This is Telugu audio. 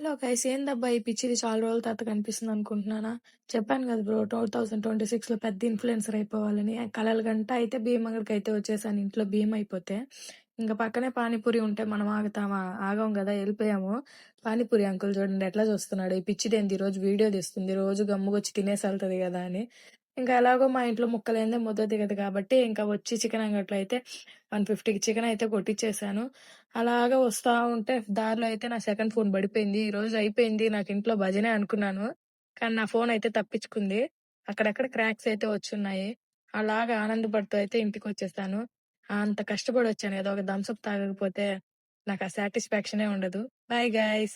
హలో గైస్ ఏందబ్బా ఈ పిచ్చిది చాలా రోజుల తర్వాత కనిపిస్తుంది అనుకుంటున్నానా? చెప్పాను కదా బ్రో 2026లో పెద్ద ఇన్‌ఫ్లుయెన్సర్ అయిపోవాలని. కలల గంట అయితే భీమగడికైతే వచ్చేసాను ఇంట్లో భీమ్ అయిపోతే. ఇంక పక్కనే పానీపూరి ఉంటే మనం ఆగుతామా? ఆగం గదా! ఎళ్ళిపోయాము. పానీపూరి అంకుల్ చూడండి ఎట్లా చూస్తున్నాడో. ఈ పిచ్చిదేంది ఈరోజు వీడియో తీస్తుంది. రోజు గమ్ముగొచ్చి తినేసి ఎళ్తది గదా అని. ఇంకా ఎలాగో మా ఇంట్లో ముక్కలేనిదే ముద్ద దిగదు కాబట్టి ఇంకా వచ్చి చికెన్ అంగట్లో అయితే 150కి చికెన్ అయితే కొట్టిచ్చేసాను. అలాగా వస్తా ఉంటే దారిలో అయితే నా సెకండ్ ఫోన్ పడిపోయింది. ఈరోజు అయిపోయింది. నాకు ఇంట్లో భజనే అనుకున్నాను. కానీ నా ఫోన్ అయితే తప్పించుకుంది. అక్కడక్కడ క్రాక్స్ అయితే వచ్చున్నాయి. అలాగా ఆనందపడుతూ అయితే ఇంటికొచ్చేసాను. అంత కష్టపడొచ్చాను కదా! ఒక థమ్స్ అప్ తాగకపోతే నాకు ఆ సాటిస్ఫాక్షనే ఉండదు. Bye guys.